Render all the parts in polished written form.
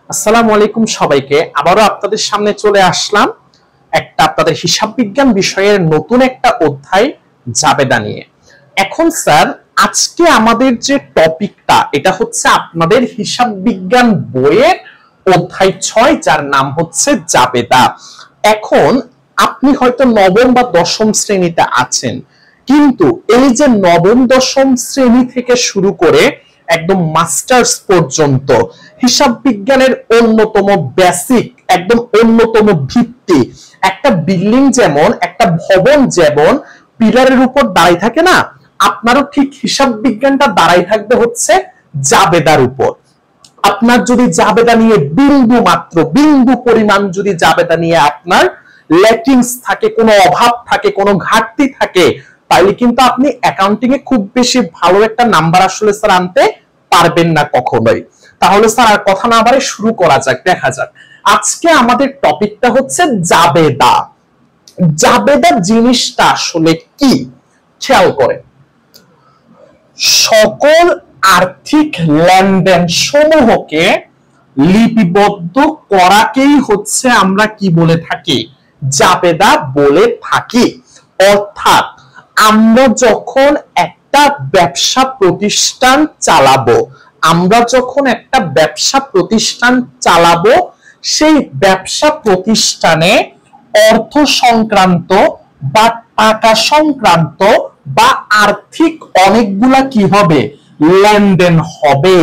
আসসালামু আলাইকুম সবাইকে। আবারও আপনাদের সামনে চলে আসলাম একটা আপনাদের হিসাব বিজ্ঞান বিষয়ের নতুন একটা অধ্যায় জাবেদা নিয়ে। এখন স্যার আজকে আমাদের যে টপিকটা এটা হচ্ছে আপনাদের হিসাব বিজ্ঞান বইয়ের অধ্যায় 6 যার নাম হচ্ছে জাবেদা। এখন আপনি হয়তো নবম বা দশম শ্রেণীতে আছেন, কিন্তু এই যে নবম দশম শ্রেণী থেকে শুরু করে একদম মাস্টার্স পর্যন্ত হিসাব বিজ্ঞানের অন্যতম বেসিক, একদম অন্যতম ভিত্তি, একটা বিল্ডিং যেমন, একটা ভবন যেমন পিলারের উপর দাঁড়াই থাকে না, আপনারও ঠিক হিসাব বিজ্ঞানটা দাঁড়াই থাকবে হচ্ছে জাবেদার উপর। আপনার যদি জাবেদা নিয়ে বিন্দু পরিমাণ যদি জাবেদা নিয়ে আপনার ল্যাকিংস থাকে, কোনো অভাব থাকে, কোনো ঘাটতি থাকে, তাহলে কিন্তু আপনি অ্যাকাউন্টিং এ খুব বেশি ভালো একটা নাম্বার আসলে স্যার আনতে পারবেন না কখনোই। তাহলে স্যার আর কথা না বাড়িয়ে শুরু করা যাক, দেখা যাক। আজকে আমাদের টপিকটা হচ্ছে জাবেদা। জাবেদা জিনিসটা আসলে কি খেয়াল করেন। সকল আর্থিক লেনদেন সমূহকে লিপিবদ্ধ করাকেই হচ্ছে আমরা কি বলে থাকি, জাবেদা বলে থাকি। অর্থাৎ আমরা যখন একটা ব্যবসা প্রতিষ্ঠান চালাবো, সেই ব্যবসা প্রতিষ্ঠানে অর্থ সংক্রান্ত বা টাকা সংক্রান্ত বা আর্থিক অনেকগুলা কি হবে, লেনদেন হবে।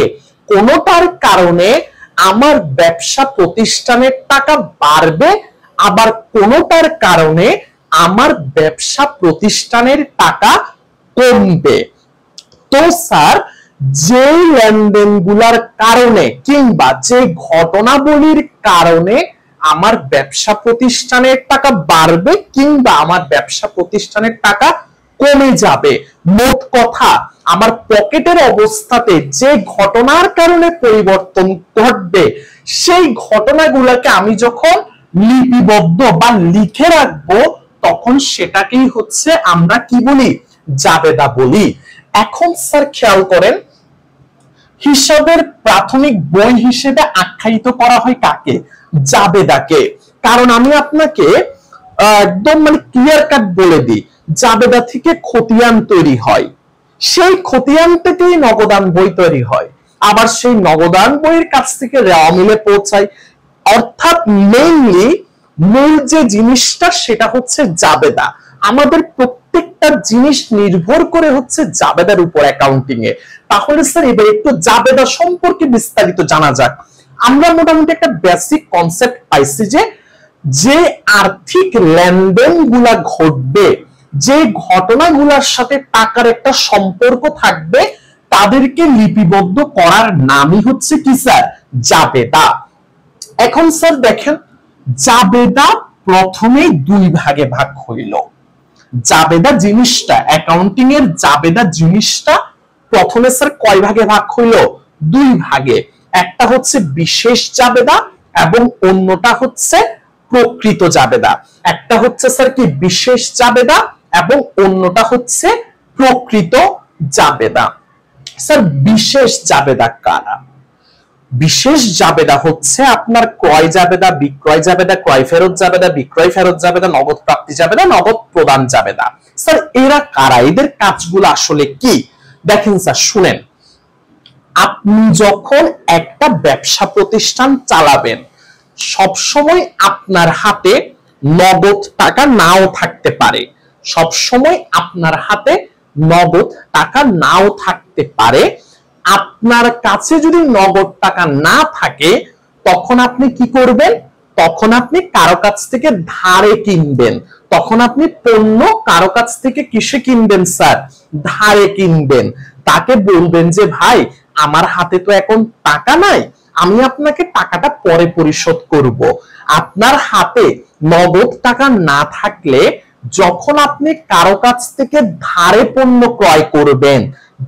কোনোটার কারণে আমার ব্যবসা প্রতিষ্ঠানের টাকা বাড়বে, আবার কোনোটার কারণে আমার ব্যবসা প্রতিষ্ঠানের টাকা কমবে। তো স্যার যে লেনদেনগুলোর কারণে কিংবা যে ঘটনাবলীর কারণে আমার ব্যবসা প্রতিষ্ঠানের টাকা বাড়বে কিংবা আমার ব্যবসা প্রতিষ্ঠানের টাকা কমে যাবে, মোট কথা আমার পকেটের অবস্থাতে যে ঘটনার কারণে পরিবর্তন ঘটবে, সেই ঘটনাগুলোকে আমি যখন লিপিবদ্ধ বা লিখে রাখবো তখন সেটাকেই হচ্ছে আমরা কি বলি, জাবেদা বলি। এখন স্যার খেয়াল করেন, হিসাবের প্রাথমিক বই হিসেবে আখ্যায়িত করা হয় কাকে, জাবেদাকে। কারণ আমি আপনাকে একদম ক্লিয়ার কাট বলে দিই, জাবেদা থেকে খতিয়ান তৈরি হয়, সেই খতিয়ান থেকেই নগদান বই তৈরি হয়, আবার সেই নগদান বইয়ের কাছ থেকে রেওয়া মিলে পৌঁছায়। অর্থাৎ মেইনলি মূল যে জিনিসটা সেটা হচ্ছে জাবেদা। আমাদের প্রত্যেকটা জিনিস নির্ভর করে হচ্ছে জাবেদার উপর অ্যাকাউন্টিং এ। তাহলে স্যার এবার একটু জাবেদা সম্পর্কে বিস্তারিত জানা যাক। আমরা মোটামুটি একটা বেসিক কনসেপ্ট পাইছি যে আর্থিক লেনদেন গুলা ঘটবে, যে ঘটনাগুলোর সাথে টাকার একটা সম্পর্ক থাকবে, তাদেরকে লিপিবদ্ধ করার নামই হচ্ছে কি স্যার, জাবেদা। এখন স্যার দেখেন, জাবেদা প্রথমে দুই ভাগে ভাগ হইল। জাবেদা জিনিসটা, অ্যাকাউন্টিং এর জাবেদা জিনিসটা প্রথমে স্যার কয় ভাগে ভাগ হইল, দুই ভাগে। একটা হচ্ছে বিশেষ জাবেদা এবং অন্যটা হচ্ছে প্রকৃত জাবেদা। একটা হচ্ছে স্যার কি বিশেষ জাবেদা এবং অন্যটা হচ্ছে প্রকৃত জাবেদা। স্যার বিশেষ জাবেদা কারা? বিশেষ জাবেদা হচ্ছে আপনার ক্রয় জাবেদা, বিক্রয় জাবেদা, ক্রয় ফেরত জাবেদা, বিক্রয় ফেরত জাবেদা, নগদ প্রাপ্তি জাবেদা, নগদ প্রদান জাবেদা। স্যার এরা কারা, এদের কাজগুলো আসলে কি? দেখেন স্যার শুনেন, আপনি যখন একটা ব্যবসা প্রতিষ্ঠান চালাবেন, সবসময় আপনার হাতে নগদ টাকা নাও থাকতে পারে, সবসময় আপনার হাতে নগদ টাকা নাও থাকতে পারে। আপনার কাছে যদি নগদ টাকা না থাকে তখন আপনি কি করবেন, তখন আপনি কারো কাছ থেকে ধারে কিনবেন। তখন আপনি পণ্য কারো কাছ থেকে কিসে কিনবেন স্যার, ধারে কিনবেন। তাকে বলবেন যে ভাই আমার হাতে তো এখন টাকা নাই, আমি আপনাকে টাকাটা পরে পরিশোধ করব। আপনার হাতে নগদ টাকা না থাকলে যখন আপনি কারো কাছ থেকে ধারে পণ্য ক্রয় করবেন,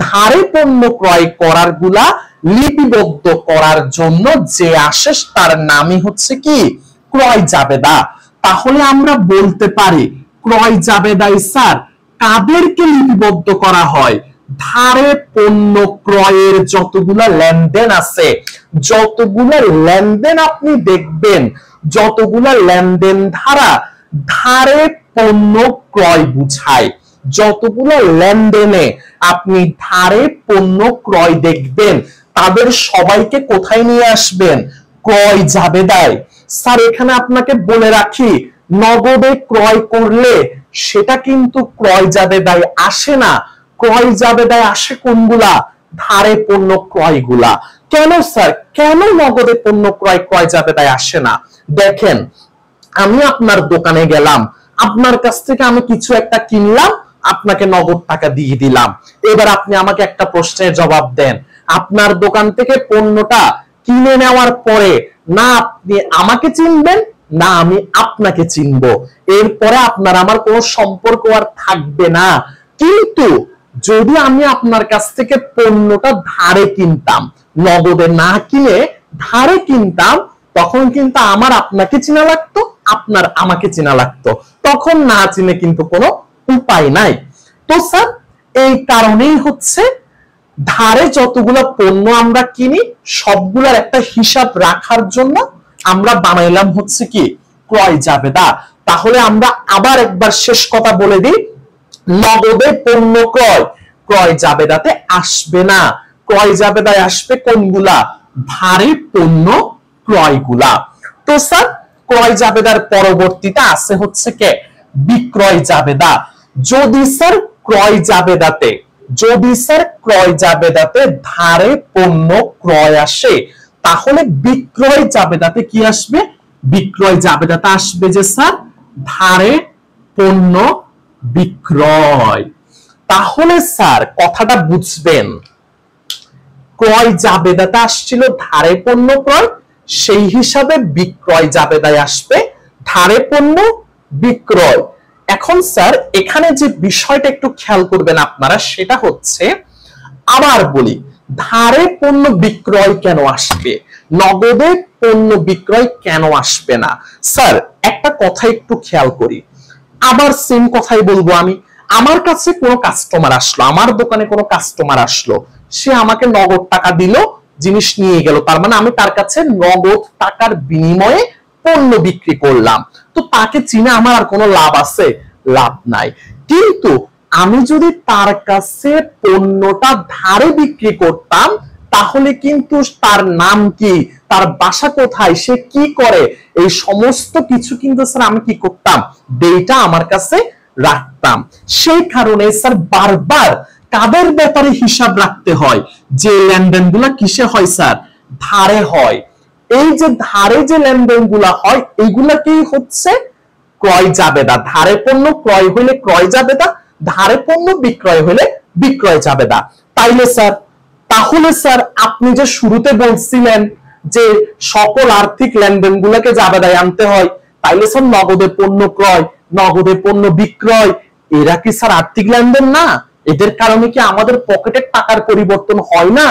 ধারে পণ্য ক্রয় করার গুলা লিপিবদ্ধ করার জন্য যে আসে তার নামই হচ্ছে কি, ক্রয় জাবেদা। তাহলে আমরা বলতে পারি ক্রয় জাবেদায় স্যার কাদেরকে লিপিবদ্ধ করা হয়, ধারে পণ্য ক্রয়ের যতগুলা লেনদেন আছে, যতগুলা লেনদেন আপনি দেখবেন, যতগুলা লেনদেন ধারা ধারে পণ্য ক্রয় বুঝায়, যতগুলো লেনদেনে আপনি ধারে পণ্য ক্রয় দেখবেন, তাদের সবাইকে কোথায় নিয়ে আসবেন? ক্রয় জাবেদায়। স্যার এখানে আপনাকে বলে রাখি, নগদে ক্রয় করলে সেটা কিন্তু ক্রয় জাবেদায় আসে না। ক্রয় জাবেদায় আসে কোনগুলা? ধারে পণ্য ক্রয়গুলা। কেন স্যার, কেন নগদে পণ্য ক্রয় ক্রয় জাবেদায় আসে না? দেখেন, আমি আপনার দোকানে গেলাম, আপনার কাছ থেকে আমি কিছু একটা কিনলাম, আপনাকে নগদ টাকা দিয়ে দিলাম। এবার আপনি আমাকে একটা প্রশ্নের জবাব দেন, আপনার দোকান থেকে পণ্যটা কিনে নেওয়ার পরে না আপনি আমাকে চিনবেন, না আমি আপনাকে চিনবো, এরপরে আপনার আমার কোনো সম্পর্ক আর থাকবে না। কিন্তু যদি আমি আপনার কাছ থেকে পণ্যটা ধারে কিনতাম, নগদে না কিনে ধারে কিনতাম, তখন কিন্তু আমার আপনাকে চেনা লাগতো, আপনার আমাকে চেনা লাগতো। তখন না চিনে কিন্তু কোনো উপায় নাই। তো স্যার এই কারণেই হচ্ছে ধারে যতগুলো পণ্য আমরা কিনি সবগুলোর একটা হিসাব রাখার জন্য আমরা বানাইলাম হচ্ছে কি ক্রয় জাবেদা। তাহলে আমরা আবার একবার শেষ কথা বলে দিই, নগদে পণ্য ক্রয় ক্রয় জাবেদাতে আসবে না। ক্রয় জাবেদায় আসবে কোনগুলা? ধারে পণ্য ক্রয়গুলা। তো স্যার ক্রয় জাবেদার পরবর্তীতে আছে হচ্ছে কে? বিক্রয় জাবেদা। যদি স্যার ক্রয় জাবেদাতে ধারে পণ্য ক্রয় আসে, তাহলে বিক্রয় জাবেদাতে কি আসবে? বিক্রয় জাবেদাতে আসবে যে স্যার ধারে পণ্য বিক্রয়। তাহলে স্যার কথাটা বুঝবেন, ক্রয় জাবেদাতে আসছিল ধারে পণ্য ক্রয়, সেই হিসাবে বিক্রয় জাবেদায় আসবে ধারে পণ্য বিক্রয়। এখন স্যার এখানে যে বিষয়টা একটু খেয়াল করবেন আপনারা, সেটা হচ্ছে, আবার বলি, ধারে পণ্য বিক্রয় কেন আসবে, নগদে পণ্য বিক্রয় কেন আসবে না? স্যার একটা কথা একটু খেয়াল করি, আবার সেম কথাই বলবো আমি। আমার কাছে কোনো কাস্টমার আসলো, আমার দোকানে কোনো কাস্টমার আসলো, সে আমাকে নগদ টাকা দিল, জিনিস নিয়ে গেল, তার মানে আমি তার কাছে নগদ টাকার বিনিময়ে পণ্য বিক্রি করলাম। তো তাকে চিনে আমার আর কোনো লাভ আছে? লাভ নাই। কিন্তু আমি যদি তার কাছে পণ্যটা ধারে বিক্রি করতাম, তাহলে কিন্তু তার নাম কি, তার বাসা কোথায়, সে কি করে, এই সমস্ত কিছু কিন্তু স্যার আমি কি করতাম? ডেটা আমার কাছে রাখতাম। সেই কারণে স্যার বারবার কাদের ব্যাপারে হিসাব রাখতে হয়? যে লেনদেনগুলো কিসে হয় স্যার? ধারে হয়। এই যে ধারে যে লেনদেনগুলো হয়, এইগুলাকেই হচ্ছে ক্রয় জাবেদা। ধারে পণ্য ক্রয় হইলে ক্রয় জাবেদা, ধারে পণ্য বিক্রয় হইলে বিক্রয় জাবেদা। তাহলে স্যার আপনি যে শুরুতে বলছিলেন যে সকল আর্থিক লেনদেনগুলোকে জাবেদায় আনতে হয়, তাইলে স্যার নগদে পণ্য ক্রয়, নগদে পণ্য বিক্রয়, এরা কি স্যার আর্থিক লেনদেন না? এদের কারণে কি আমাদের পকেটের টাকার পরিবর্তন হয় না?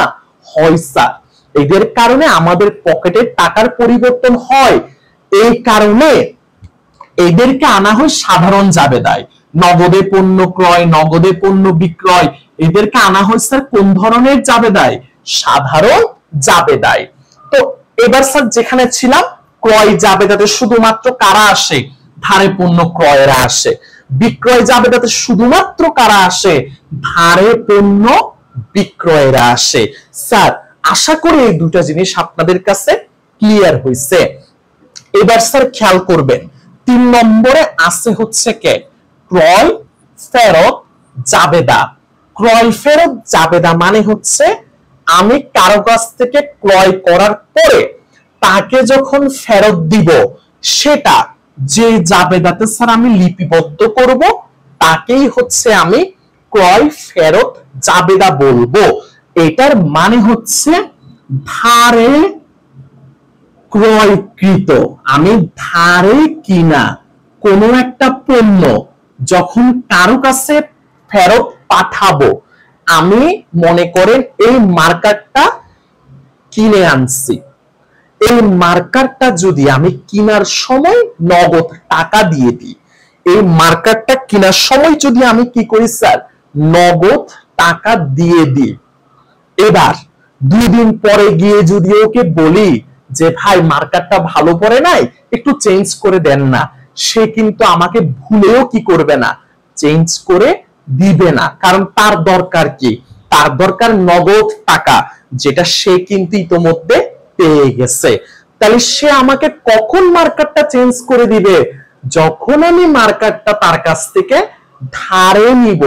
হয় স্যার, এদের কারণে আমাদের পকেটের টাকার পরিবর্তন হয়। এই কারণে এদেরকে আনা হয় সাধারণ জাবেদায়। নগদে পণ্য ক্রয়, নগদে পণ্য বিক্রয়, এদেরকে আনা হয় স্যার কোন ধরনের জাবেদায়? সাধারণ জাবেদায়। তো এবার স্যার যেখানে ছিলাম, ক্রয় জাবেদাতে শুধুমাত্র কারা আসে? ধারে পণ্য ক্রয়েরা আসে। বিক্রয় জাবেদাতে শুধুমাত্র কারা আসে? ধারে পণ্য বিক্রয়েরা আসে। স্যার আশা করি এই দুটা জিনিস আপনাদের কাছে ক্লিয়ার হয়েছে। এবার স্যার খেয়াল করবেন, 3 নম্বরে আছে হচ্ছে কে? ক্রয় ফেরত জাবেদা। ক্রয় ফেরত জাবেদা মানে হচ্ছে আমি কারো কাছ থেকে ক্রয় করার পরে তাকে যখন ফেরত দিব, সেটা যে জাবেদাতে স্যার আমি লিপিবদ্ধ করব, তাকেই হচ্ছে আমি ক্রয় ফেরত জাবেদা বলবো। এটার মানে হচ্ছে ধারে ক্রয়কৃত, আমি ধারে কিনা কোনো একটা পণ্য যখন কারো কাছে ফেরত পাঠাবো, আমি মনে করেন এই মার্কারটা কিনে আনছি, এই মার্কারটা যদি আমি কিনার সময় নগদ টাকা দিয়ে দিই, এই মার্কারটা কেনার সময় যদি আমি কি করি স্যার? নগদ টাকা দিয়ে দিই। এবার 2 দিন পরে গিয়ে যদি ওকে বলি যে ভাই মার্কারটা ভালো পড়ে নাই, একটু চেঞ্জ করে দেন না, সে কিন্তু আমাকে ভুলেও কি করবে না, চেঞ্জ করে দিবে না। কারণ তার দরকার কি, তার দরকার নগদ টাকা, যেটা সে কিন্তু ইতোমধ্যে পেয়ে গেছে। তাহলে সে আমাকে কখন মার্কারটা চেঞ্জ করে দিবে, যখন আমি মার্কারটা তার কাছ থেকে ধারে নিব।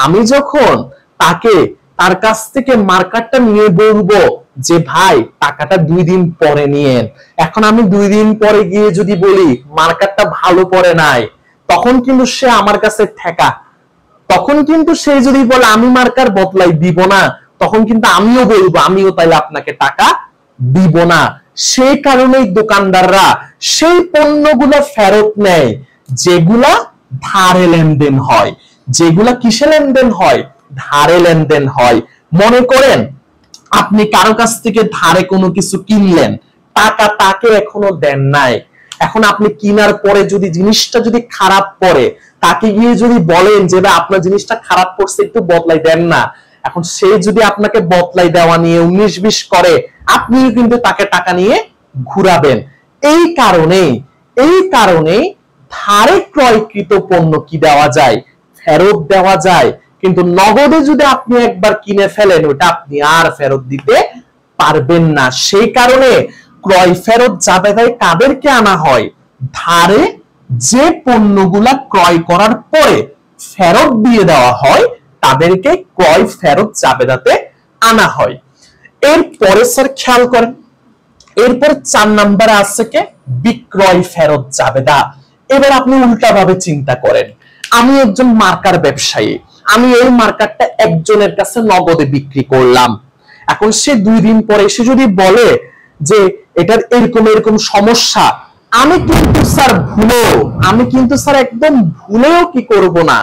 আমি যখন তাকে তার কাছ থেকে মার্কারটা নিয়ে বলবো যে ভাই টাকাটা 2 দিন পরে নিয়েন, এখন আমি 2 দিন পরে গিয়ে যদি বলি মার্কারটা ভালো পড়ে নাই, তখন কিন্তু সে আমার কাছে ঠেকা। তখন কিন্তু সে যদি বলে আমি মার্কার বদলাই দিব না, তখন কিন্তু আমিও বলবো আমিও তাইলে আপনাকে টাকা দিব না। সেই কারণেই দোকানদাররা সেই পণ্যগুলো ফেরত নেয় যেগুলা ধারে লেনদেন হয়। যেগুলা কিসে লেনদেন হয়, ধারে লেনদেন হয়। মনে করেন আপনি কারো কাছ থেকে ধারে কোনো কিছু কিনলেন, টাকা তাকে এখনো দেন নাই। এখন আপনি কিনার পরে যদি জিনিসটা যদি খারাপ পড়ে, তাকে গিয়ে যদি বলেন যে ভাই আপনার জিনিসটা খারাপ পড়ছে একটু বদলাই দেন না, এখন সে যদি আপনাকে বদলাই দেওয়া নিয়ে 19-20 করে, আপনিও কিন্তু তাকে টাকা নিয়ে ঘুরাবেন। এই কারণে ধারে ক্রয়কৃত পণ্য কি দেওয়া যায়, ফেরত দেওয়া যায়। কিন্তু নগদে যদি আপনি একবার কিনে ফেলেন, ওটা আপনি আর ফেরত দিতে পারবেন না। সেই কারণে ক্রয় ফেরত জাবেদায় কাদেরকে আনা হয়, ধারে যে পণ্যগুলা ক্রয় করার পরে ফেরত দিয়ে দেওয়া হয় তাদেরকে ক্রয় ফেরত জাবেদাতে আনা হয়। এরপরে স্যার খেয়াল করেন, এরপর 4 নম্বরে আছে কে, বিক্রয় ফেরত জাবেদা। এবার আপনি উল্টা ভাবে চিন্তা করেন, আমি একজন মার্কার ব্যবসায়ী, আমি এই মার্কারটা একজনের কাছে নগদে বিক্রি করলাম। এখন সে 2 দিন পরে এসে যদি বলে যে এটার এরকম এরকম সমস্যা, আমি কিন্তু স্যার একদম ভুলেও কি করব না,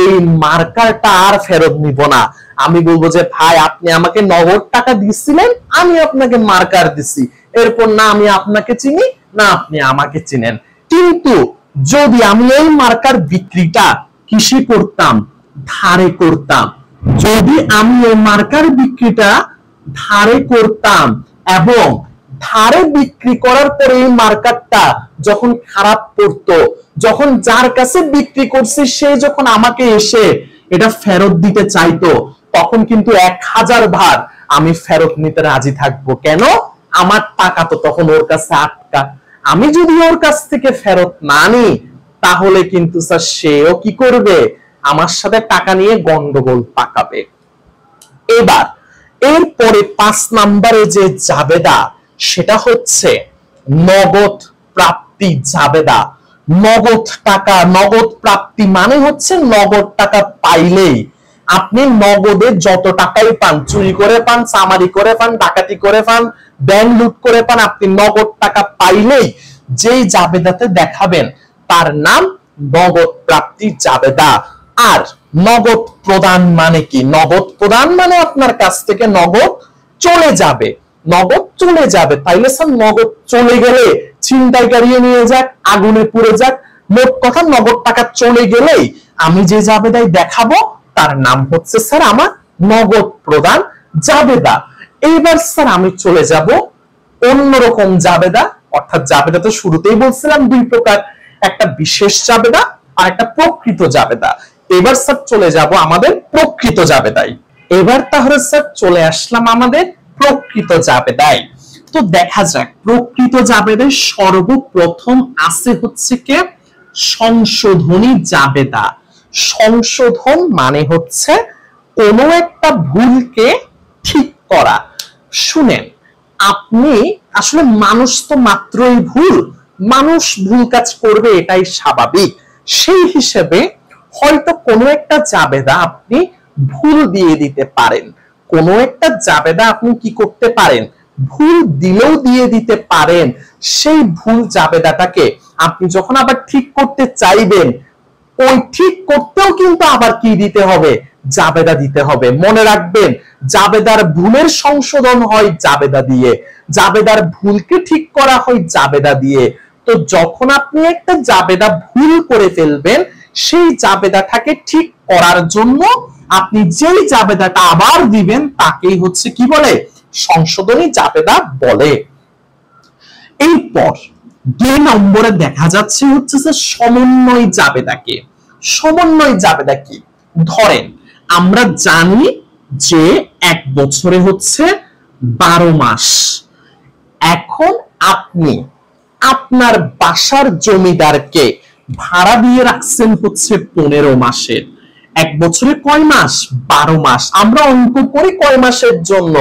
এই মার্কারটা আর ফেরত নিব না। আমি বলবো যে ভাই আপনি আমাকে নগদ টাকা দিছিলেন, আমি আপনাকে মার্কার দিছি, এরপর না আমি আপনাকে চিনি না আপনি আমাকে চিনেন। কিন্তু যদি আমি এই মার্কার বিক্রিটা কিসে করতাম, ধারে করতাম, যদি আমি এই মার্কার বিক্রিটা ধারে করতাম এবং ধারে বিক্রি করার পরে এই মার্কারটা যখন খারাপ পড়তো, যখন যার কাছে বিক্রি করছি সে যখন আমাকে এসে এটা ফেরত দিতে চাইতো, তখন কিন্তু 1000 বার আমি ফেরত নিতে রাজি থাকবো। কেন, আমার টাকা তো তখন ওর কাছে আটকা। আমি যদি ওর কাছ থেকে ফেরত না নিই, তাহলে কিন্তু স্যার সেও কি করবে, আমার সাথে টাকা নিয়ে গন্ডগোল পাকাবে। এবার এরপরে 5 নম্বরে যে জাবেদা, সেটা হচ্ছে নগদ প্রাপ্তি জাবেদা। নগদ টাকা, নগদ প্রাপ্তি মানে হচ্ছে নগদ টাকা পাইলেই আপনি নগদে যত টাকাই পান, চুরি করে পান, চামারি করে পান, ডাকাতি করে পান, ব্যাংক লুট করে পান, আপনি নগদ টাকা পাইলেই যেই জাবেদাতে দেখাবেন তার নাম নগদ প্রাপ্তি জাবেদা। আর নগদ প্রদান মানে কি, নগদ প্রদান মানে আপনার কাছ থেকে নগদ চলে যাবে। নগদ চলে যাবে, তাইলে স্যার নগদ চলে গেলে ছিনতাইকারী নিয়ে যাক, আগুনে পুড়ে যাক, মোট কথা নগদ টাকা চলে গেলেই আমি যে জাবেদায় দেখাবো তার নাম হচ্ছে স্যার আমার নগদ প্রদান জাবেদা। এইবার স্যার আমি চলে যাব অন্যরকম জাবেদা, অর্থাৎ জাবেদা তো শুরুতেই বলছিলাম 2 প্রকার, একটা বিশেষ জাবেদা আর একটা প্রকৃত জাবেদা। এবার স্যার চলে যাব আমাদের প্রকৃত জাবেদায়। এবার তাহলে স্যার চলে আসলাম আমাদের প্রকৃত জাবেদায়। তো দেখা যাক প্রকৃত জাবেদায় সর্বপ্রথম আছে হচ্ছে কে, সংশোধনী জাবেদা। সংশোধন মানে হচ্ছে কোনো একটা ভুলকে ঠিক করা। শুনেন, আপনি আসলে মানুষ তো মাত্রই ভুল, মানুষ ভুল কাজ করবে, এটাই স্বাভাবিক। সেই হিসেবে হয়তো কোনো একটা জাবেদা আপনি ভুল দিয়ে দিতে পারেন, কোনো একটা জাবেদা আপনি কি করতে পারেন, ভুল দিলেও দিয়ে দিতে পারেন। সেই ভুল জাবেদাটাকে আপনি যখন আবার ঠিক করতে চাইবেন, ওই ঠিক করতেও কিন্তু আবার কি দিতে হবে, জাবেদা দিতে হবে। মনে রাখবেন, জাবেদার ভুলের সংশোধন হয় জাবেদা দিয়ে, জাবেদার ভুলকে ঠিক করা হয় জাবেদা দিয়ে। তো যখন আপনি একটা জাবেদা ভুল করে ফেলবেন, সেই জাবেদাটাকে ঠিক করার জন্য আপনি যেই জাবেদাটা আবার দিবেন তাকেই হচ্ছে কি বলে, সংশোধনী জাবেদা বলে। এরপর 2 নম্বরে দেখা যাচ্ছে হচ্ছে যে সমন্বয় জাবেদাকে। সমন্বয় জাবেদা কি? ধরেন আমরা জানি যে 1 বছরে হচ্ছে 12 মাস। এখন আপনি আপনার বাসার জমিদারকে ভাড়া দিয়ে রাখছেন হচ্ছে 15 মাসের। 1 বছরে কয় মাস? 12 মাস। আমরা অঙ্ক করি কয় মাসের জন্য?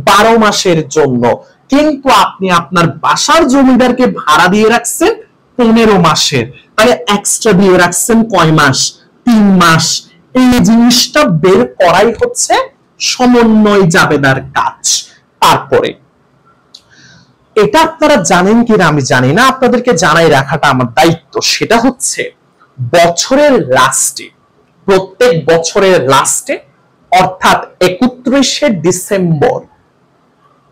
12 মাসের জন্য। কিন্তু আপনি আপনার বাসার জমিদারকে ভাড়া দিয়ে রাখছেন 15 মাসের, তাহলে এক্সট্রা দিয়ে রাখছেন কয় মাস? 3 মাস। এই জিনিসটা বের করাই হচ্ছে সমন্বয় জাবেদার কাজ। তারপরে এটা আপনারা জানেন কিনা আমি জানি না, আপনাদেরকে জানাই রাখাটা আমার দায়িত্ব। সেটা হচ্ছে বছরের লাস্টে, প্রত্যেক বছরের লাস্টে অর্থাৎ 31শে ডিসেম্বর,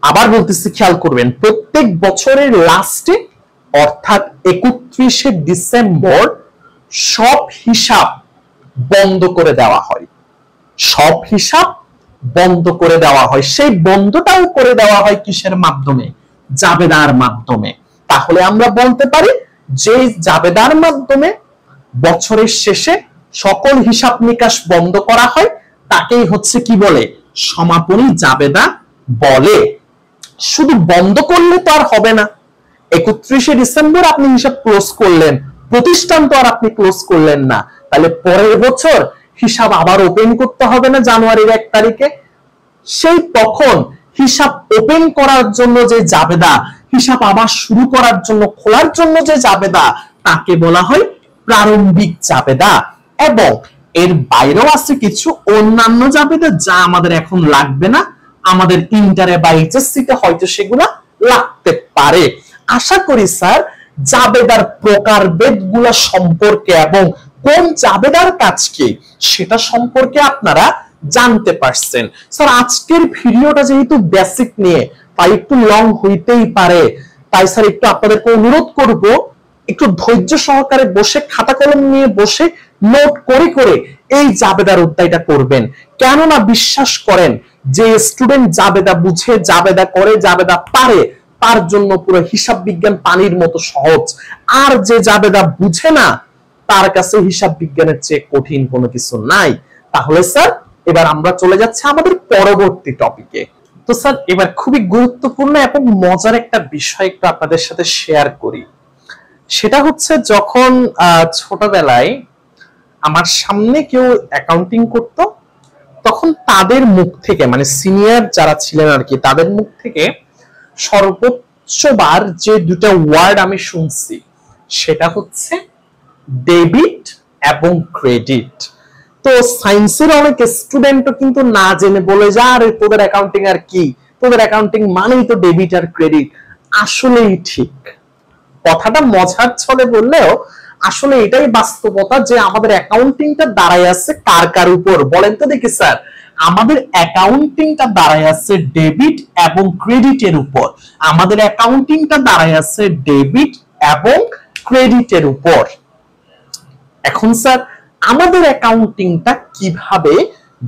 আবার বলতেছি খেয়াল করবেন, প্রত্যেক বছরের লাস্টে অর্থাৎ 31শে ডিসেম্বর সব হিসাব বন্ধ করে দেওয়া হয়। সব হিসাব বন্ধ করে দেওয়া হয়। সেই বন্ধটাও করে দেওয়া হয় কিসের মাধ্যমে? জাবেদার মাধ্যমে। তাহলে আমরা বলতে পারি যে জাবেদার মাধ্যমে বছরের শেষে সকল হিসাব নিকাশ বন্ধ করা হয় তাকেই হচ্ছে কি বলে? সমাপনী জাবেদা বলে। শুধু বন্ধ করলে তো আর হবে না। 31শে ডিসেম্বর আপনি হিসাব ক্লোজ করলেন, প্রতিষ্ঠান তো আর আপনি ক্লোজ করলেন না, তাহলে পরের বছর হিসাব আবার ওপেন করতে হবে না জানুয়ারির 1 তারিখে? সেই তখন হিসাব ওপেন করার জন্য যে জাবেদা, হিসাব আবার শুরু করার জন্য খোলার জন্য যে জাবেদা, তাকে বলা হয় প্রারম্ভিক জাবেদা। এবং এর বাইরেও আছে কিছু অন্যান্য জাবেদা যা আমাদের এখন লাগবে না, আমাদের ইন্টারে বা এইচএসসি তে হয়তো সেগুলা লাগতে পারে। আশা করি স্যার জাবেদার প্রকারভেদগুলো সম্পর্কে এবং কোন জাবেদার কাজ কি সেটা সম্পর্কে আপনারা জানতে পারছেন। স্যার আজকের ভিডিওটা যেহেতু বেসিক নিয়ে তাই একটু লং হইতেই পারে, তাই স্যার একটু আপনাদেরকে অনুরোধ করব একটু ধৈর্য সহকারে বসে খাতা কলম নিয়ে বসে নোট করে করে এই জাবেদার অধ্যায়টা করবেন। কেননা বিশ্বাস করেন যে স্টুডেন্ট জাবেদা বুঝে, জাবেদা করে, জাবেদা পারে, তার জন্য পুরো হিসাব বিজ্ঞান পানির মতো সহজ। আর যে জাবেদা বুঝে না তার কাছে হিসাব বিজ্ঞানের চেয়ে কঠিন কোনো কিছু নাই। তাহলে স্যার এবার আমরা চলে যাচ্ছি আমাদের পরবর্তী টপিকে। তো স্যার এবার খুবই গুরুত্বপূর্ণ এবং মজার একটা বিষয় একটু আপনাদের সাথে শেয়ার করি। সেটা হচ্ছে যখন ছোটবেলায় আমার সামনে কেউ অ্যাকাউন্টিং করত, তখন তাদের মুখ থেকে, মানে সিনিয়র যারা ছিলেন আর কি, তাদের মুখ থেকে সর্বোচ্চবার যে দুটো ওয়ার্ড আমি শুনছি সেটা হচ্ছে ডেবিট এবং ক্রেডিট। তো সায়েন্সের অনেক স্টুডেন্টও কিন্তু না জেনে বলে যে আরে তোদের অ্যাকাউন্টিং আর কি, তোদের অ্যাকাউন্টিং মানেই তো ডেবিট আর ক্রেডিট। আসলেই ঠিক, কথাটা মজার ছলে বললেও আসলে এটাই বাস্তবতা যে আমাদের অ্যাকাউন্টিংটা দাঁড়ায় আছে কার কার উপর বলেন তো দেখি স্যার? আমাদের অ্যাকাউন্টিংটা দাঁড়ায় আছে ডেবিট এবং ক্রেডিটের উপর। আমাদের অ্যাকাউন্টিংটা দাঁড়ায় আছে ডেবিট এবং ক্রেডিটের উপর। এখন স্যার আমাদের অ্যাকাউন্টিংটা কিভাবে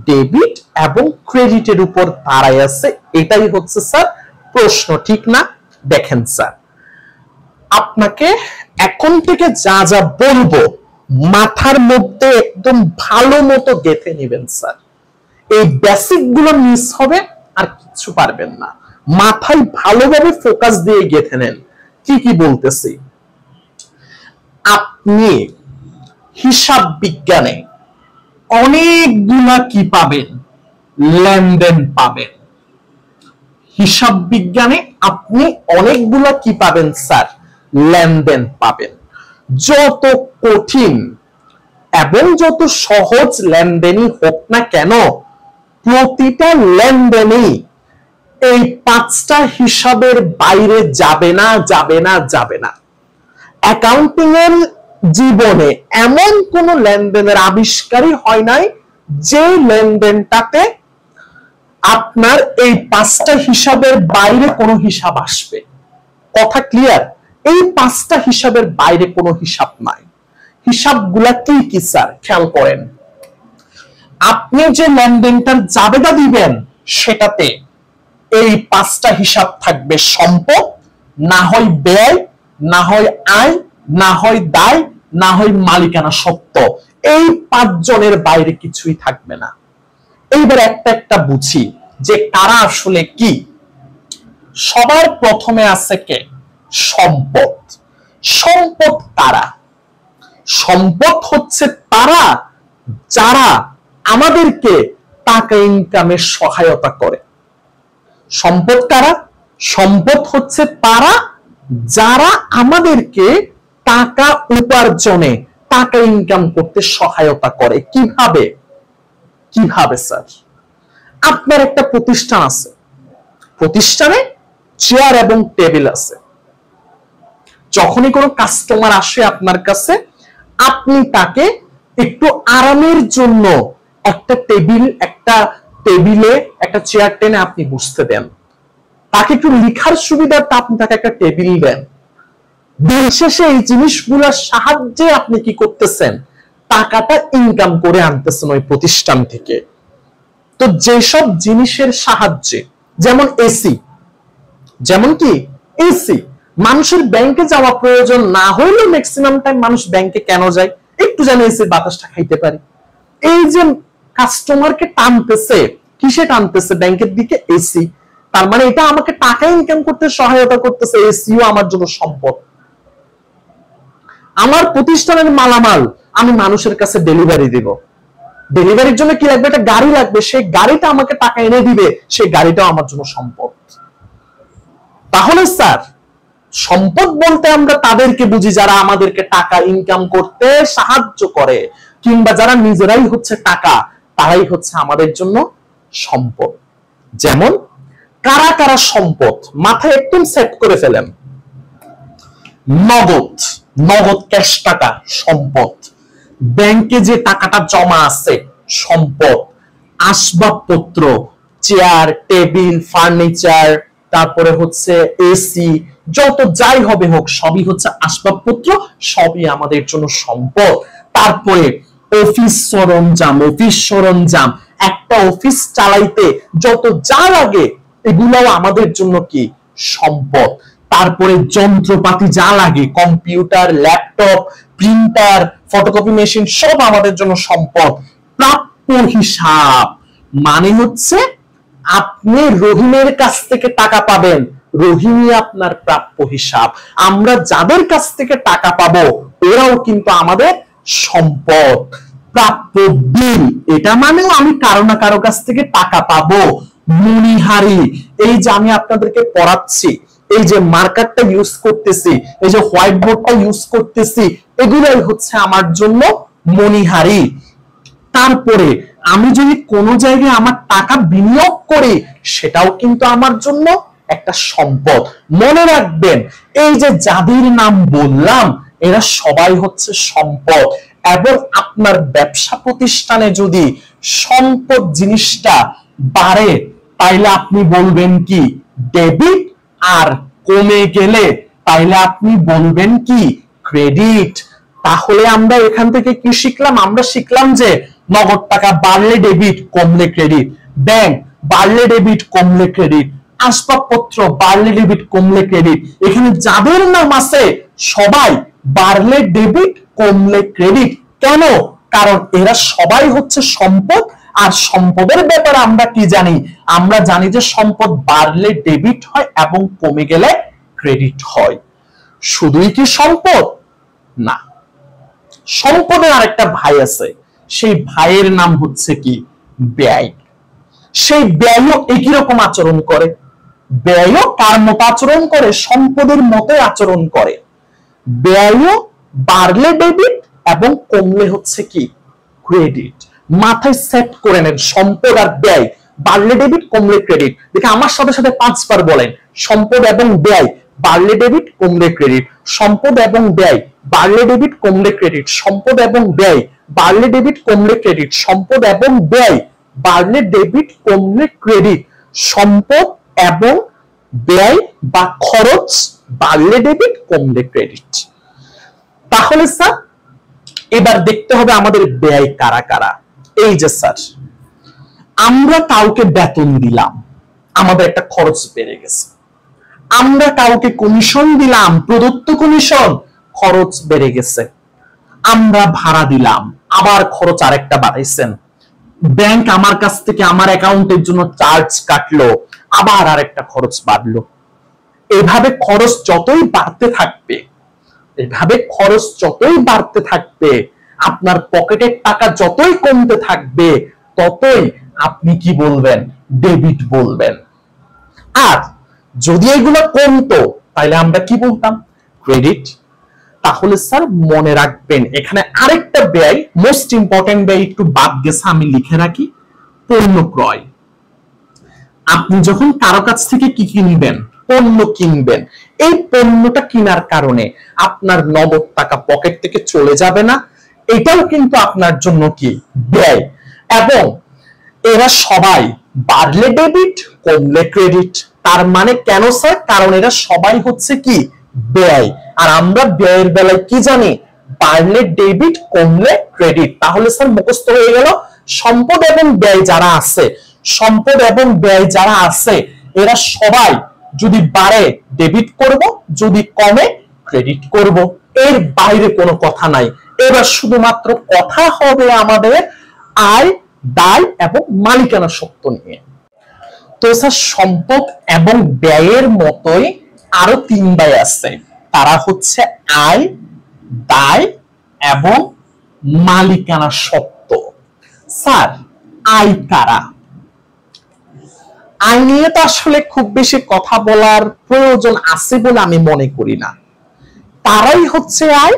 ডেবিট এবং ক্রেডিটের উপর দাঁড়ায় আছে এটাই হচ্ছে স্যার প্রশ্ন, ঠিক না? দেখেন স্যার, আপনাকে এখন থেকে যা যা বলবো মাথার মধ্যে একদম ভালো মতো গেঁথে নেবেন স্যার। এই বেসিক গুলো মিস হবে আর কিছু পারবেন না। মাথায় ভালোভাবে ফোকাস দিয়ে গেঁথে নেন। কি কি বলতেছি? আপনি হিসাব বিজ্ঞানে অনেকগুলা কি পাবেন? লেনদেন পাবেন। হিসাব বিজ্ঞানে আপনি অনেকগুলা কি পাবেন স্যার? লেনদেন পাবেন। যত কঠিন এবং যত সহজ লেনদেনই হোক না কেন, প্রতিটা লেনদেনই এই 5টা হিসাবের বাইরে যাবে না, যাবে না, যাবে না। অ্যাকাউন্টিং এর জীবনে এমন কোন লেনদেনের আবিষ্কারই হয় নাই যে লেনদেনটাতে আপনার এই 5টা হিসাবের বাইরে কোনো হিসাব আসবে। কথা ক্লিয়ার? এই 5টা হিসাবের বাইরে কোনো হিসাব নাই। হিসাবগুলা কি কি স্যার খেয়াল করেন। আপনি যে লেনদেনটার জাবেদা দিবেন সেটাতে এই 5টা হিসাব থাকবে, সম্পদ, না হয় ব্যয়, না হয় আয়, না হয় দায়, না হয় মালিকানা সত্ত্ব। এই 5 জনের বাইরে কিছুই থাকবে না। এইবার একটা একটা বুঝি যে কারা আসলে কি। সবার প্রথমে আছে কে? সম্পদ। সম্পদ কারা? সম্পদ হচ্ছে তারা যারা আমাদেরকে টাকা ইনকামের সহায়তা করে। সম্পদ কারা? সম্পদ হচ্ছে তারা যারা আমাদেরকে টাকা উপার্জনে, টাকা ইনকাম করতে সহায়তা করে। কিভাবে? কিভাবে স্যার? আপনার একটা প্রতিষ্ঠান আছে, প্রতিষ্ঠানে চেয়ার এবং টেবিল আছে। যখনই কোনো কাস্টমার আসে আপনার কাছে, আপনি তাকে একটু আরামের জন্য একটা টেবিলে একটা চেয়ার টেনে আপনি বসতে দেন, তাকে একটু লিখার সুবিধাটা আপনি তাকে একটা টেবিল দেন। দিন শেষে এই জিনিসগুলোর সাহায্যে আপনি কি করতেছেন? টাকাটা ইনকাম করে আনতেছেন ওই প্রতিষ্ঠান থেকে। তো যেসব জিনিসের সাহায্যে, যেমন এসি, যেমন কি এসি, মানুষের ব্যাংকে যাওয়া প্রয়োজন না হইলেও ম্যাক্সিমাম টাইম মানুষ ব্যাংকে কেন যায়? একটু যেন এসির বাতাসটা খাইতে পারি। এই যে কাস্টমারকে টানতেছে, কিসে টানতেছে? ব্যাংকের দিকে, এসি। তার মানে এটা আমাকে টাকা ইনকাম করতে সহায়তা করতেছে। এসিও আমার জন্য সম্পদ। আমার প্রতিষ্ঠানের মালামাল আমি মানুষের কাছে ডেলিভারি দিব। ডেলিভারির জন্য কি লাগবে? একটা গাড়ি লাগবে, সেই গাড়িটা আমাকে টাকা এনে দিবে, সেই গাড়িটাও আমার জন্য সম্পদ। তাহলে স্যার, সম্পদ বলতে আমরা তাদেরকে বুঝি যারা আমাদেরকে টাকা ইনকাম করতে সাহায্য করে, কিংবা যারা নিজেরাই হচ্ছে টাকা, তারাই হচ্ছে আমাদের জন্য সম্পদ। যেমন কারা কারা সম্পদ, মাথায় একদম সেট করে ফেলেন। নগদ, নগদ ক্যাশ টাকা সম্পদ। ব্যাংকে যে টাকাটা জমা আছে সম্পদ। আসবাবপত্র, চেয়ার, টেবিল, ফার্নিচার, তারপরে হচ্ছে এসি, যত যাই হবে হোক সবই হচ্ছে আসবাবপত্র, সবই আমাদের জন্য সম্পদ। তারপরে অফিস সরঞ্জাম, একটা অফিস চালাইতে যত যা লাগে এগুলাও আমাদের জন্য কি? সম্পদ। তারপরে যন্ত্রপাতি যা লাগে, computer, laptop, printer, photocopy machine, সব আমাদের জন্য সম্পদ। প্রাপ্য হিসাব মানে হচ্ছে আপনি রহিমের কাছ থেকে টাকা পাবেন, রহিমই আপনার প্রাপ্য হিসাব। আমরা যাদের কাছ থেকে টাকা পাবো ওরাও কিন্তু আমাদের সম্পদ। প্রাপ্য বিল, এটা মানেও আমি কারো না কারো কাছ থেকে টাকা পাবো। মনিহারি, এই যে আমি আপনাদেরকে পড়াচ্ছি, এই যে মার্কারটা ইউজ করতেছি, এই যে হোয়াইট বোর্ডটা ইউজ করতেছি, এগুলাই হচ্ছে আমার জন্য মনিহারি। তারপরে আমি যদি কোনো জায়গায় আমার টাকা বিনিয়োগ করি, সেটাও কিন্তু আমার জন্য একটা সম্পদ। মনে রাখবেন, এই যে যাদের নাম বললাম এরা সবাই হচ্ছে সম্পদ। এবং আপনার ব্যবসা প্রতিষ্ঠানে যদি সম্পদ জিনিসটা বাড়ে, তাইলে আপনি বলবেন কি? ডেবিট। আর কমে গেলে তাইলে আপনি বলবেন কি? ক্রেডিট। তাহলে আমরা এখান থেকে কি শিখলাম? আমরা শিখলাম যে নগদ টাকা বাড়লে ডেবিট, কমলে ক্রেডিট। ব্যাংক বাড়লে ডেবিট, কমলে ক্রেডিট। আসবাবপত্র বাড়লে ডেবিট, কমলে ক্রেডিট। এখানে যাদের নাম আছে সবাই বাড়লে ডেবিট, কমলে ক্রেডিট। কেন? কারণ এরা সবাই হচ্ছে সম্পদ। আর সম্পদের ব্যাপারে আমরা কি জানি? আমরা জানি যে সম্পদ বাড়লে ডেবিট হয় এবং কমে গেলে ক্রেডিট হয়। শুধুই কি সম্পদ? না, সম্পদের আরেকটা ভাই আছে, সেই ভাইয়ের নাম হচ্ছে কি? ব্যয়। সেই ব্যয়ও একই রকম আচরণ করে। ব্যয়ও কার মতো আচরণ করে? সম্পদের মতো আচরণ করে। ব্যয়ও বাড়লে ডেবিট এবং কমলে হচ্ছে কি? ক্রেডিট। মাথায় সেট করে নেন, সম্পদ আর ব্যয় বাড়লে ডেবিট, কমলে ক্রেডিট। দেখে আমার সাথে সাথে 5 বার বলেন, সম্পদ এবং ব্যয় বাড়লে ডেবিট, কমলে ক্রেডিট। সম্পদ এবং ব্যয় বাড়লে ডেবিট, কমলে ক্রেডিট। সম্পদ এবং ব্যয় বাড়লে ডেবিট, কমলে ক্রেডিট। সম্পদ এবং ব্যয় বাড়লে ডেবিট, কমলে ক্রেডিট। সম্পদ এবং ব্যয় বা খরচ বাড়লে ডেবিট, কমলে ক্রেডিট। তাহলে স্যার এবার দেখতে হবে আমাদের ব্যয় কারা কারা। এই যে স্যার, আমরা কাউকে বেতন দিলাম, আমাদের একটা খরচ বেড়ে গেছে। আমরা কাউকে কমিশন দিলাম, প্রদত্ত কমিশন, খরচ বেড়ে গেছে। আমরা ভাড়া দিলাম, আবার খরচ আরেকটা বাড়াইছেন। ব্যাংক আমার কাছ থেকে আমার অ্যাকাউন্টের জন্য চার্জ কাটলো, আবার আরেকটা খরচ বাড়লো। এভাবে খরচ যতই বাড়তে থাকবে, আপনার পকেটের টাকা যতই কমতে থাকবে, ততই আপনি কি বলবেন? ডেবিট বলবেন। আর যদি এগুলো কমতো, তাহলে আমরা কি বলতাম? ক্রেডিট। তাহলে স্যার মনে রাখবেন, এখানে আরেকটা ব্যয়, মোস্ট ইম্পর্টেন্ট ব্যয় একটু বাদ গেছে, আমি লিখে রাখি, পণ্য ক্রয়। আপনি যখন কারো কাছ থেকে কি কিনবেন? পণ্য কিনবেন। এই পণ্যটা কেনার কারণে আপনার নগদ টাকা পকেট থেকে চলে যাবে না, এটাও কিন্তু আপনার জন্য কি? ব্যয়। এবং এরা সবাই বাড়লে ডেবিট, কমলে ক্রেডিট। তার মানে কেন স্যার? কারণ এরা সবাই হচ্ছে কি? ব্যয়। আর আমরা ব্যয়ের বেলায় কি জানি? বাড়লে ডেবিট, কমলে ক্রেডিট। তাহলে স্যার মুখস্থ হয়ে গেল, সম্পদ এবং ব্যয় যারা আছে, এরা সবাই যদি বাড়ে ডেবিট করব, যদি কমে ক্রেডিট করব। এর বাইরে কোনো কথা নাই। এবার শুধুমাত্র কথা হবে আমাদের আয়, দায় এবং মালিকানা সত্ত্ব নিয়ে। তো স্যার সম্পদ এবং ব্যয়ের মতোই আরো 3 ব্যয় আছে, তারা হচ্ছে আয়, দায় এবং মালিকানা সত্ত্ব। স্যার আয় কারা? আয় নিয়ে তো আসলে খুব বেশি কথা বলার প্রয়োজন আছে বলে আমি মনে করি না। তারাই হচ্ছে আয়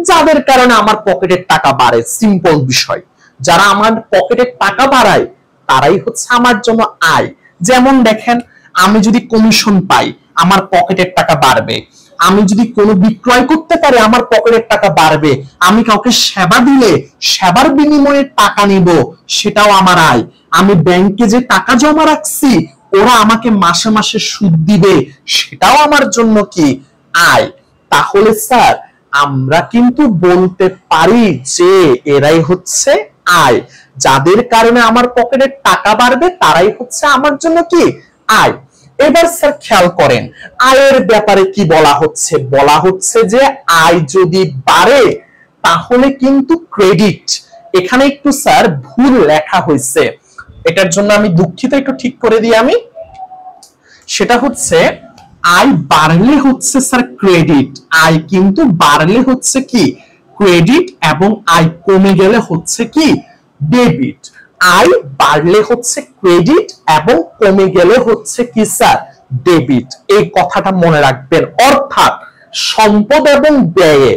যাদের কারণে আমার পকেটের টাকা বাড়ে। সিম্পল বিষয়, যারা আমার পকেটের টাকা বাড়ায় তারাই হচ্ছে আমার জন্য আয়। যেমন দেখেন, আমি যদি কমিশন পাই, আমার পকেটের টাকা বাড়বে। আমি যদি কোনো বিক্রয় করতে পারি, আমার পকেটের টাকা বাড়বে। আমি কাউকে সেবা দিলে সেবার বিনিময়ে টাকা নিব, সেটাও আমার আয়। আমি ব্যাংকে যে টাকা জমা রাখছি, ওরা আমাকে মাসে মাসে সুদ দিবে, সেটাও আমার জন্য কি? আয়। তাহলে স্যার আমরা কিন্তু বলতে পারি যে এরাই হচ্ছে আয়। যাদের কারণে আমার পকেটে টাকা বাড়বে, তারাই হচ্ছে আমার জন্য কি? আয়। এবার স্যার খেয়াল করেন, আয়ের ব্যাপারে কি বলা হচ্ছে? বলা হচ্ছে যে আয় যদি বাড়ে তাহলে কিন্তু ক্রেডিট। এখানে একটু স্যার ভুল লেখা হয়েছে, এটার জন্য আমি দুঃখিত, একটু ঠিক করে দিই আমি। সেটা হচ্ছে আয় বাড়লে হচ্ছে স্যার ক্রেডিট, আয় কিন্তু বাড়লে হচ্ছে কি? ক্রেডিট, এবং আয় কমে গেলে হচ্ছে কি? ডেবিট। আয় বাড়লে হচ্ছে ক্রেডিট এবং কমে গেলে হচ্ছে কি স্যার? ডেবিট। এই কথাটা মনে রাখবেন। অর্থাৎ সম্পদ এবং ব্যয়ে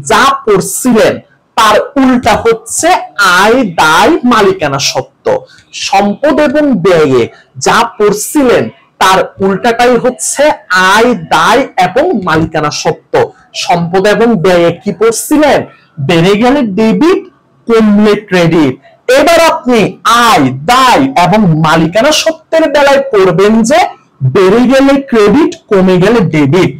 যা পড়ছিলেন তার উল্টা হচ্ছে আয়, দায়, মালিকানা সত্ত্ব। সম্পদ এবং ব্যয়ে যা পড়ছিলেন তার উল্টাটাই হচ্ছে আয়, দায় এবং মালিকানা সত্ত্ব। সম্পদ এবং ব্যয়ে কি পড়ছিলেন? বেড়ে গেলে ডেবিট, কমলে ক্রেডিট। এবার আপনি আয়, দায় এবং মালিকানা সত্ত্বের বেলায় পড়বেন যে বেড়ে গেলে ক্রেডিট, কমে গেলে ডেবিট।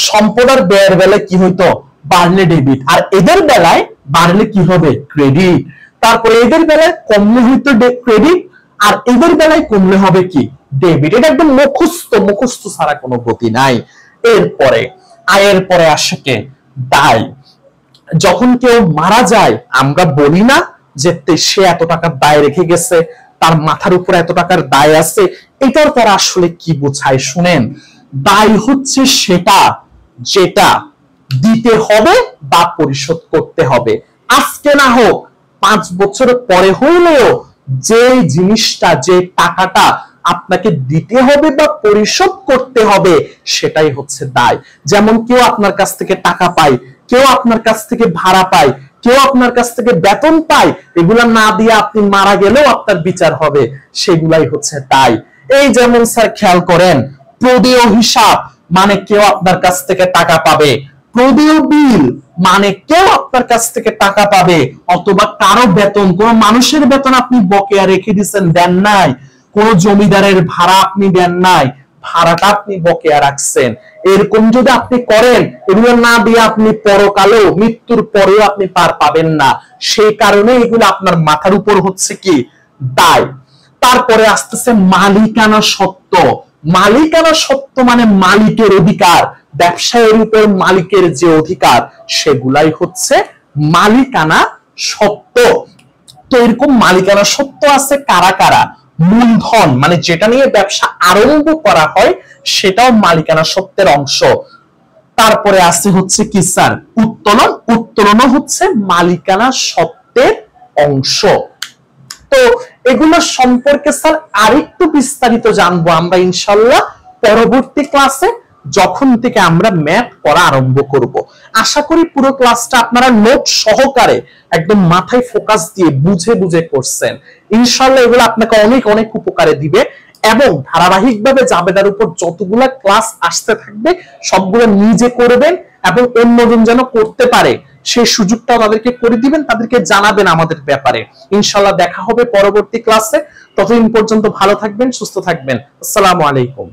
সম্পদ আর ব্যয়ের বেলায় কি হইতো? বাড়লে ডেবিট, আর এদের বেলায় বাড়লে কি হবে? ক্রেডিট। তারপরে এদের বেলায় কমলে হইতো ক্রেডিট, আর এদের বেলায় কমলে হবে কি? ডেবিট। এটা একদম মুখস্থ ছাড়া কোনো গতি নাই। এরপরে আয়ের পরে আসে কে? দায়। যখন কেউ মারা যায়, আমরা বলি না যে সে এত টাকার দায় রেখে গেছে, তার মাথার উপর এত টাকার দায় আছে। এটার তারা আসলে কি বোঝায় শুনেন। দায় হচ্ছে সেটা যেটা দিতে হবে বা পরিশোধ করতে হবে। আজকে না হোক, 5 বছর পরে হইলেও যে জিনিসটা, যে টাকাটা আপনাকে দিতে হবে বা পরিশোধ করতে হবে, সেটাই হচ্ছে দায়। যেমন কেউ আপনার কাছ থেকে টাকা পায়, কেউ আপনার কাছ থেকে ভাড়া পায়, কেউ আপনার কাছ থেকে বেতন পায়, এগুলা না দিয়ে আপনি মারা গেলেও আপনার বিচার হবে, সেগুলাই হচ্ছে দায়। এই যেমন স্যার খেয়াল করেন, প্রদেয় হিসাব মানে কেউ আপনার কাছ থেকে টাকা পাবে, প্রদেয় বিল মানে কেউ আপনার কাছ থেকে টাকা পাবে, অথবা কারো বেতন, কোন মানুষের বেতন আপনি বকেয়া রেখে দিচ্ছেন, দেন নাই, কোন জমিদারের ভাড়া আপনি দেন নাই, ভাড়াটা আপনি বকেয়া রাখছেন। এরকম যদি আপনি করেন, এগুলো না দিয়ে আপনি পরকালেও মৃত্যুর পরেও আপনি পার পাবেন না। সেই কারণে এগুলো আপনার মাথার উপর হচ্ছে কি দায়। তারপরে আসতেছে মালিকানা সত্ত্ব। মালিকানা সত্ত্ব মানে মালিকের অধিকার, ব্যবসায়ের উপর মালিকের যে অধিকার, সেগুলাই হচ্ছে মালিকানা সত্ত্ব। তো এরকম মালিকানা সত্ত্ব আছে কারা কারা? মূলধন মানে যেটা নিয়ে ব্যবসা আরম্ভ করা হয় সেটাও মালিকানা সত্ত্বের অংশ। তারপরে আছে হচ্ছে কি স্যার উত্তোলন। উত্তোলনও হচ্ছে মালিকানা সত্ত্বের অংশ। তো এগুলো সম্পর্কে স্যার আরেকটু বিস্তারিত জানবো আমরা ইনশাআল্লাহ পরবর্তী ক্লাসে, যখন থেকে আমরা ম্যাথ পড়া আরম্ভ করব। আশা করি পুরো ক্লাসটা আপনারা নোট সহকারে একদম মাথায় ফোকাস দিয়ে বুঝে বুঝে করছেন। ইনশাআল্লাহ এগুলো আপনাকে অনেক অনেক উপকারে দিবে এবং ধারাবাহিকভাবে জাবেদার উপর যতগুলা ক্লাস আসতে থাকবে সবগুলো নিজে করবেন এবং অন্যজন যেন করতে পারে সেই সুযোগটাও তাদেরকে করে দিবেন, তাদেরকে জানাবেন আমাদের ব্যাপারে। ইনশাআল্লাহ দেখা হবে পরবর্তী ক্লাসে। ততদিন পর্যন্ত ভালো থাকবেন, সুস্থ থাকবেন। আসসালামু আলাইকুম।